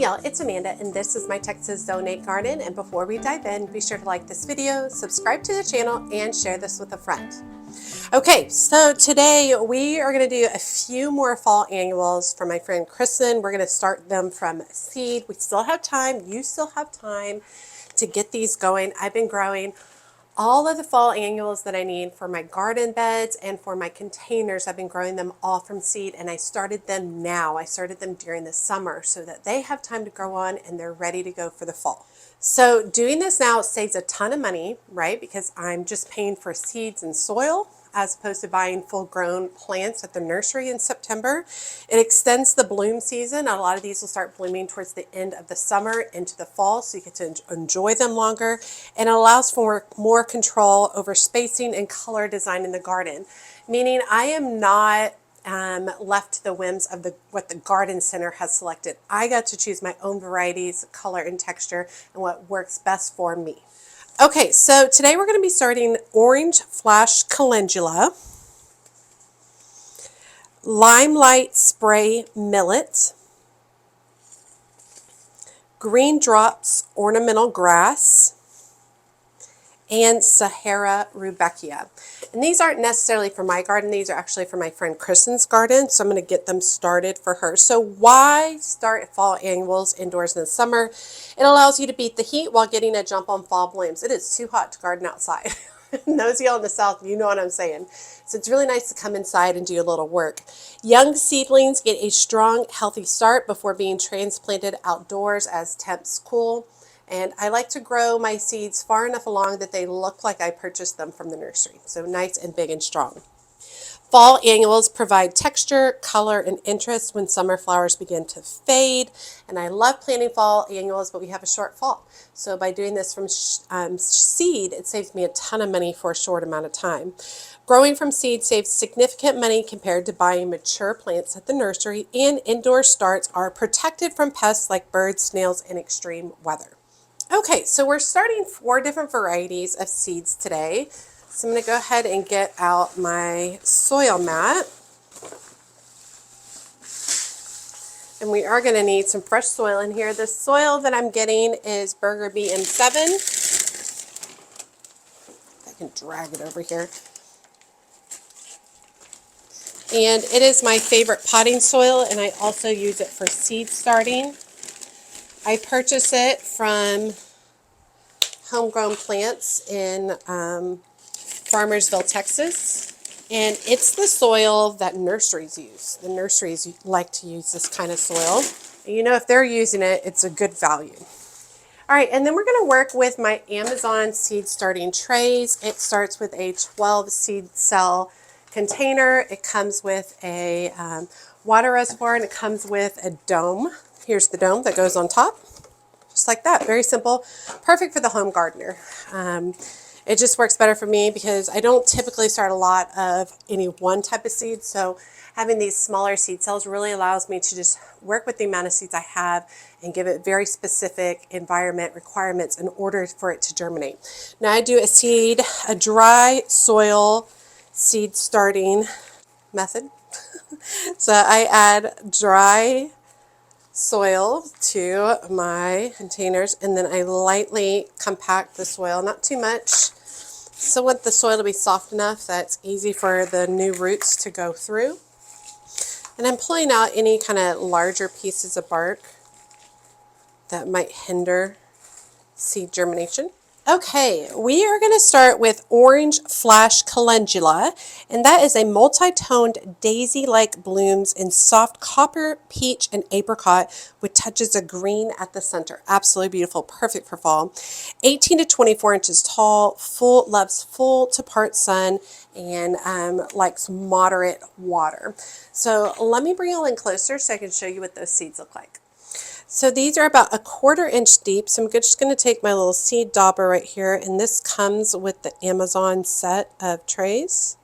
y'all, it's Amanda and this is my Texas Donate Garden, and before we dive in, be sure to like this video, subscribe to the channel, and share this with a friend. Okay, so today we are going to do a few more fall annuals for my friend Kristen. We're going to start them from seed. We still have time. You still have time to get these going. I've been growing all of the fall annuals that I need for my garden beds and for my containers. I've been growing them all from seed, and I started them now. I started them during the summer so that they have time to grow on and they're ready to go for the fall. So doing this now saves a ton of money, right? Because I'm just paying for seeds and soil as opposed to buying full-grown plants at the nursery in September. It extends the bloom season. A lot of these will start blooming towards the end of the summer into the fall, so you get to enjoy them longer. And it allows for more control over spacing and color design in the garden, meaning I am not left to the whims of what the garden center has selected. I got to choose my own varieties, color, and texture, and what works best for me. Okay, so today we're going to be starting Orange Flash Calendula, Limelight Spray Millet, Green Drops Ornamental Grass, and Sahara Rebecca. And these aren't necessarily for my garden. These are actually for my friend Kristen's garden, so I'm going to get them started for her. So why start fall annuals indoors in the summer? It allows you to beat the heat while getting a jump on fall blooms. It is too hot to garden outside. Those of y'all in the south, you know what I'm saying. So it's really nice to come inside and do a little work. Young seedlings get a strong, healthy start before being transplanted outdoors as temps cool. And I like to grow my seeds far enough along that they look like I purchased them from the nursery. So nice and big and strong. Fall annuals provide texture, color, and interest when summer flowers begin to fade. And I love planting fall annuals, but we have a short fall. So by doing this from seed, it saves me a ton of money for a short amount of time. Growing from seed saves significant money compared to buying mature plants at the nursery, and indoor starts are protected from pests like birds, snails, and extreme weather. Okay, so we're starting 4 different varieties of seeds today. So I'm going to go ahead and get out my soil mat. And we are going to need some fresh soil in here. The soil that I'm getting is Burger BM7. I can drag it over here. And it is my favorite potting soil, and I also use it for seed starting. I purchase it from Homegrown Plants in Farmersville, Texas. And it's the soil that nurseries use. The nurseries like to use this kind of soil. And you know, if they're using it, it's a good value. All right, and then we're going to work with my Amazon seed starting trays. It starts with a 12 seed cell container. It comes with a water reservoir, and it comes with a dome. Here's the dome that goes on top. Just like that, very simple, perfect for the home gardener. It just works better for me because I don't typically start a lot of any one type of seed, so having these smaller seed cells really allows me to just work with the amount of seeds I have and give it very specific environment requirements in order for it to germinate. Now I do a dry soil seed starting method. So I add dry soil to my containers, and then I lightly compact the soil, not too much. So I want the soil to be soft enough that it's easy for the new roots to go through. And I'm pulling out any kind of larger pieces of bark that might hinder seed germination. Okay, we are going to start with Orange Flash Calendula, and that is a multi-toned daisy-like blooms in soft copper, peach, and apricot with touches of green at the center. Absolutely beautiful, perfect for fall. 18 to 24 inches tall, loves full to part sun, and likes moderate water. So let me bring you all in closer so I can show you what those seeds look like. So these are about 1/4 inch deep. So I'm just going to take my little seed dauber right here, and this comes with the Amazon set of trays.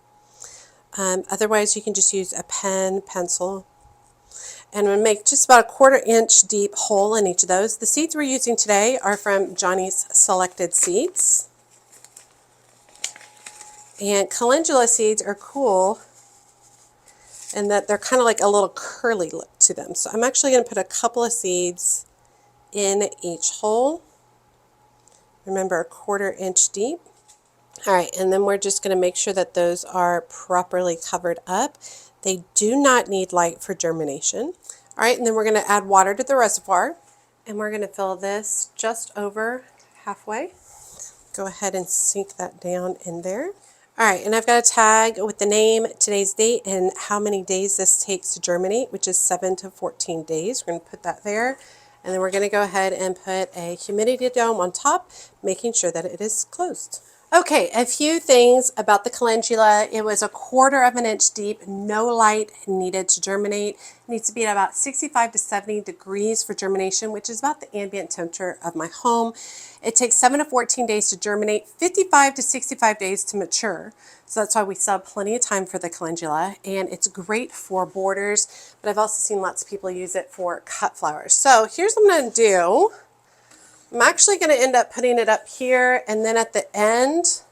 Otherwise, you can just use a pen, pencil, and I'm going to make just about 1/4 inch deep hole in each of those. The seeds we're using today are from Johnny's Selected Seeds. And calendula seeds are cool in that they're kind of like a little curly look to them. So I'm actually going to put a couple of seeds in each hole. Remember, a 1/4 inch deep. All right, and then we're just going to make sure that those are properly covered up. They do not need light for germination. All right, and then we're going to add water to the reservoir, and we're going to fill this just over halfway. Go ahead and sink that down in there. All right, and I've got a tag with the name, today's date, and how many days this takes to germinate, which is 7 to 14 days. We're going to put that there. And then we're going to go ahead and put a humidity dome on top, making sure that it is closed. Okay, a few things about the calendula. It was a 1/4 inch deep, no light needed to germinate. It needs to be at about 65 to 70 degrees for germination, which is about the ambient temperature of my home. It takes 7 to 14 days to germinate, 55 to 65 days to mature. So that's why we still have plenty of time for the calendula, and it's great for borders, but I've also seen lots of people use it for cut flowers. So here's what I'm going to do. I'm actually going to end up putting it up here, and then at the end,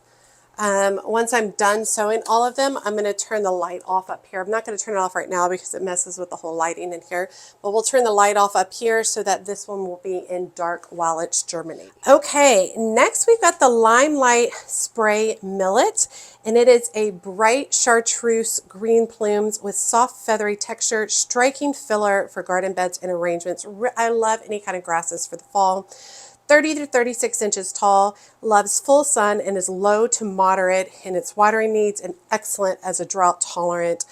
once I'm done sewing all of them, I'm going to turn the light off up here. I'm not going to turn it off right now because it messes with the whole lighting in here, but we'll turn the light off up here so that this one will be in dark while it's germinating. Okay, next we've got the Limelight Spray Millet, and it is a bright chartreuse green plumes with soft feathery texture, striking filler for garden beds and arrangements. I love any kind of grasses for the fall. 30 to 36 inches tall, loves full sun, and is low to moderate in its watering needs and excellent as a drought-tolerant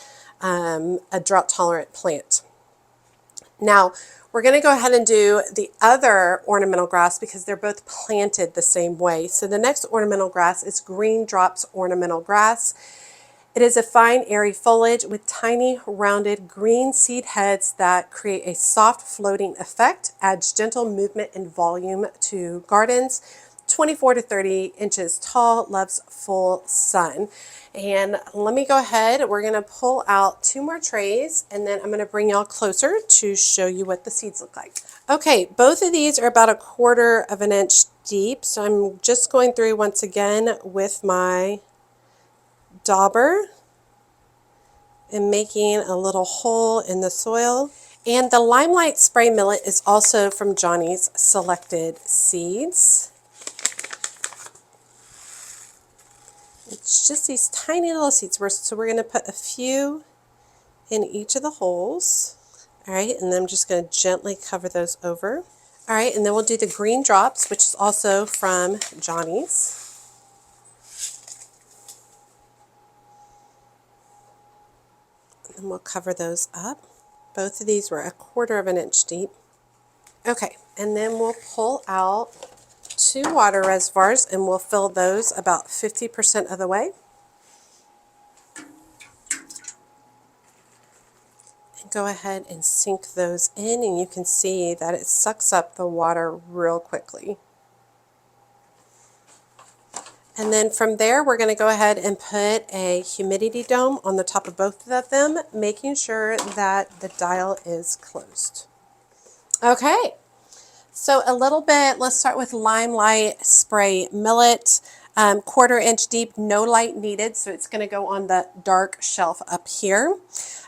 plant. Now, we're going to go ahead and do the other ornamental grass because they're both planted the same way. So the next ornamental grass is Green Drops Ornamental Grass. It is a fine, airy foliage with tiny, rounded green seed heads that create a soft floating effect, adds gentle movement and volume to gardens. 24 to 30 inches tall, loves full sun. And let me go ahead, we're going to pull out 2 more trays, and then I'm going to bring y'all closer to show you what the seeds look like. Okay, both of these are about a 1/4 inch deep, so I'm just going through once again with my dauber and making a little hole in the soil. And the Limelight Spray Millet is also from Johnny's Selected Seeds. It's just these tiny little seeds. So we're going to put a few in each of the holes. All right, and then I'm just going to gently cover those over. All right, and then we'll do the Green Drops, which is also from Johnny's. And we'll cover those up. Both of these were a 1/4 inch deep. Okay, and then we'll pull out 2 water reservoirs and we'll fill those about 50% of the way. And go ahead and sink those in, and you can see that it sucks up the water real quickly. And then from there, we're going to go ahead and put a humidity dome on the top of both of them, making sure that the dial is closed. Okay, so a little bit, let's start with Limelight Spray Millet. 1/4 inch deep, no light needed, so it's going to go on the dark shelf up here.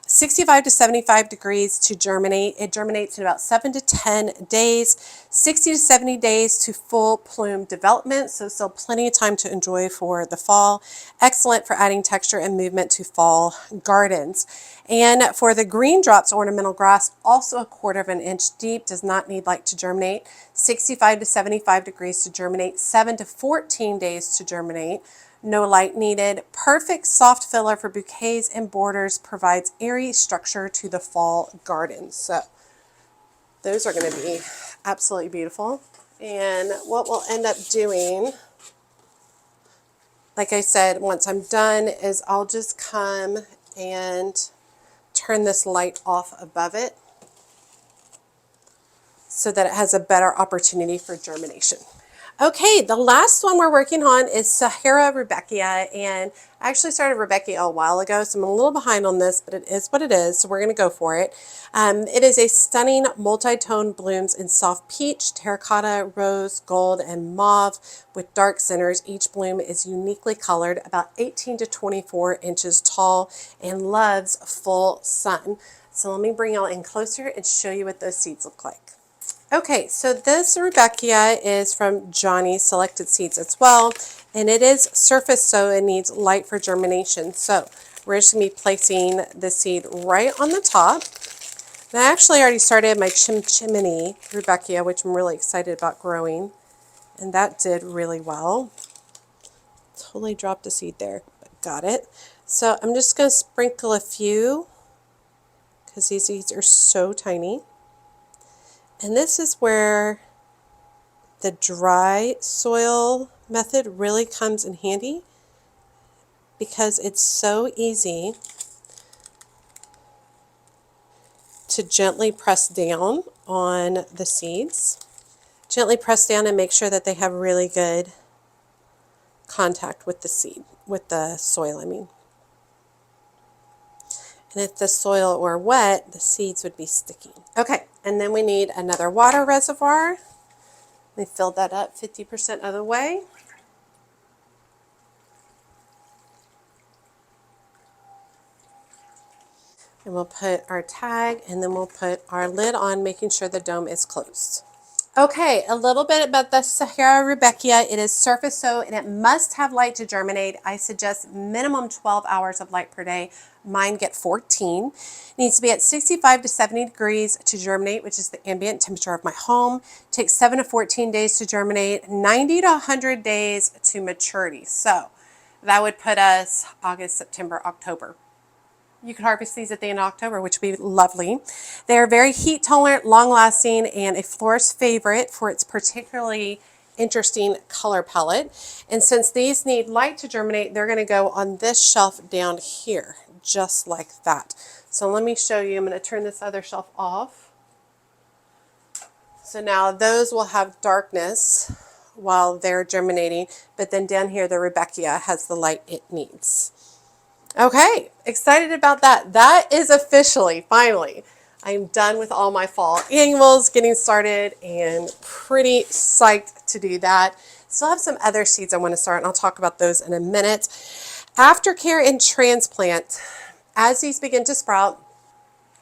65 to 75 degrees to germinate. It germinates in about 7 to 10 days, 60 to 70 days to full plume development, so still plenty of time to enjoy for the fall. Excellent for adding texture and movement to fall gardens. And for the Green Drops Ornamental Grass, also a 1/4 inch deep, does not need light to germinate. 65 to 75 degrees to germinate, 7 to 14 days to germinate. No light needed. Perfect soft filler for bouquets and borders, provides airy structure to the fall garden. So those are going to be absolutely beautiful. And what we'll end up doing, like I said, once I'm done, is I'll just come and turn this light off above it so that it has a better opportunity for germination. Okay, the last one we're working on is Sahara Rebecca, and I actually started Rebecca a while ago, so I'm a little behind on this, but it is what it is, so we're going to go for it. It is a stunning multi-tone blooms in soft peach, terracotta, rose, gold, and mauve with dark centers. Each bloom is uniquely colored, about 18 to 24 inches tall, and loves full sun. So let me bring y'all in closer and show you what those seeds look like. Okay, so this Rebecca is from Johnny's Selected Seeds as well, and it is surface, so it needs light for germination. So we're just going to be placing the seed right on the top. And I actually already started my chimney Rebecca, which I'm really excited about growing, and that did really well. Totally dropped a seed there, but got it. So I'm just going to sprinkle a few because these seeds are so tiny. And this is where the dry soil method really comes in handy because it's so easy to gently press down on the seeds. Gently press down and make sure that they have really good contact with the seed, with the soil, I mean. And if the soil were wet, the seeds would be sticky. Okay, and then we need another water reservoir. We filled that up 50% of the way. And we'll put our tag and then we'll put our lid on, making sure the dome is closed. Okay, a little bit about the Sahara Rebecca. It is surface sow and it must have light to germinate. I suggest minimum 12 hours of light per day. Mine get 14. It needs to be at 65 to 70 degrees to germinate, which is the ambient temperature of my home. It takes 7 to 14 days to germinate, 90 to 100 days to maturity. So that would put us August, September, October. You could harvest these at the end of October, which would be lovely. They are very heat tolerant, long lasting, and a florist favorite for its particularly interesting color palette. And since these need light to germinate, they're going to go on this shelf down here, just like that. So let me show you. I'm going to turn this other shelf off. So now those will have darkness while they're germinating, but then down here the Rebecca has the light it needs. Okay, excited about that. That is officially, finally, I'm done with all my fall annuals, getting started, and pretty psyched to do that. Still have some other seeds I want to start, and I'll talk about those in a minute. Aftercare and transplant. As these begin to sprout,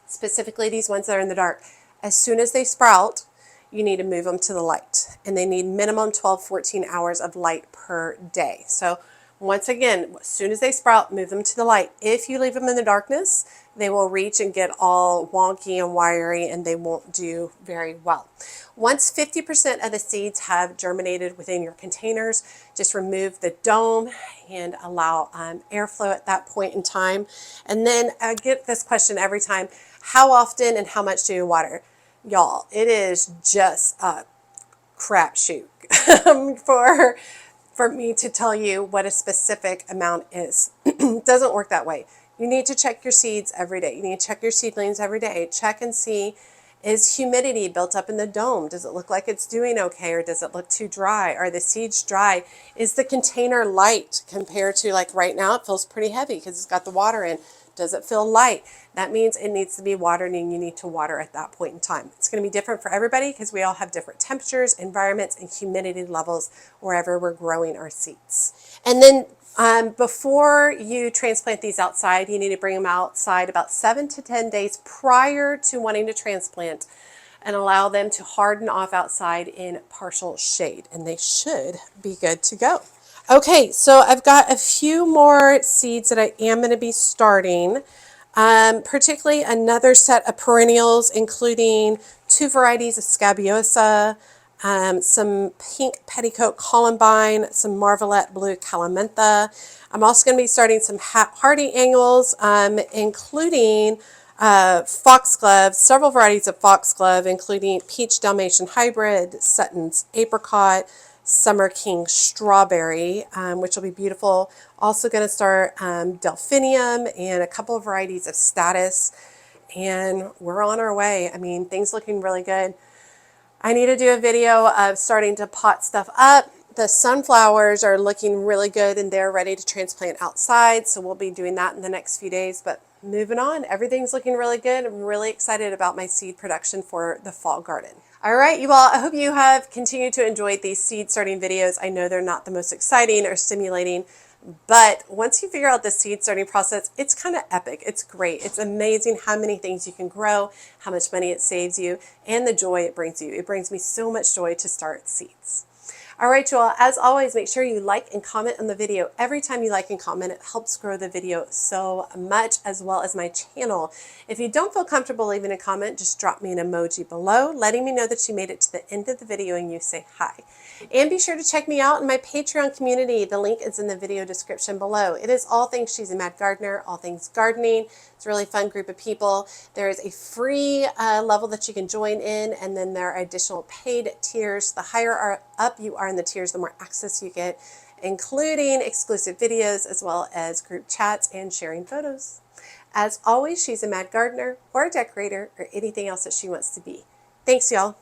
specifically these ones that are in the dark, as soon as they sprout, you need to move them to the light. And they need minimum 12, 14 hours of light per day. So once again, as soon as they sprout, move them to the light. If you leave them in the darkness, they will reach and get all wonky and wiry and they won't do very well. Once 50% of the seeds have germinated within your containers, just remove the dome and allow airflow at that point in time. And then I get this question every time, how often and how much do you water? Y'all, it is just a crapshoot for me to tell you what a specific amount is. It doesn't work that way. You need to check your seeds every day. You need to check your seedlings every day. Check and see, is humidity built up in the dome? Does it look like it's doing okay, or does it look too dry? Are the seeds dry? Is the container light compared to, like right now, it feels pretty heavy because it's got the water in. Does it feel light? That means it needs to be watered and you need to water at that point in time. It's going to be different for everybody because we all have different temperatures, environments, and humidity levels wherever we're growing our seeds. And then before you transplant these outside, you need to bring them outside about 7 to 10 days prior to wanting to transplant and allow them to harden off outside in partial shade. And they should be good to go. Okay, so I've got a few more seeds that I am going to be starting, particularly another set of perennials, including 2 varieties of Scabiosa, some pink petticoat columbine, some marvelette blue calamintha. I'm also going to be starting some hardy annuals, including foxglove, several varieties of foxglove, including peach Dalmatian hybrid, Sutton's apricot, Summer King strawberry, which will be beautiful. Also going to start delphinium and a couple of varieties of status, and we're on our way. I mean, things looking really good. I need to do a video of starting to pot stuff up. The sunflowers are looking really good and they're ready to transplant outside, so we'll be doing that in the next few days. But moving on, everything's looking really good. I'm really excited about my seed production for the fall garden. All right, you all, I hope you have continued to enjoy these seed starting videos. I know they're not the most exciting or stimulating, But once you figure out the seed starting process, it's kind of epic. It's great. It's amazing how many things you can grow, how much money it saves you, and the joy it brings you. It brings me so much joy to start seeds. All right, you all, as always, make sure you like and comment on the video. Every time you like and comment, it helps grow the video so much, as well as my channel. If you don't feel comfortable leaving a comment, just drop me an emoji below, letting me know that you made it to the end of the video and you say hi. And be sure to check me out in my Patreon community. The link is in the video description below. It is all things She's a Mad Gardener, all things gardening. It's a really fun group of people. There is a free level that you can join in, and then there are additional paid tiers. The higher up you are in the tiers, the more access you get, including exclusive videos as well as group chats and sharing photos. As always, she's a mad gardener or a decorator or anything else that she wants to be. Thanks, y'all.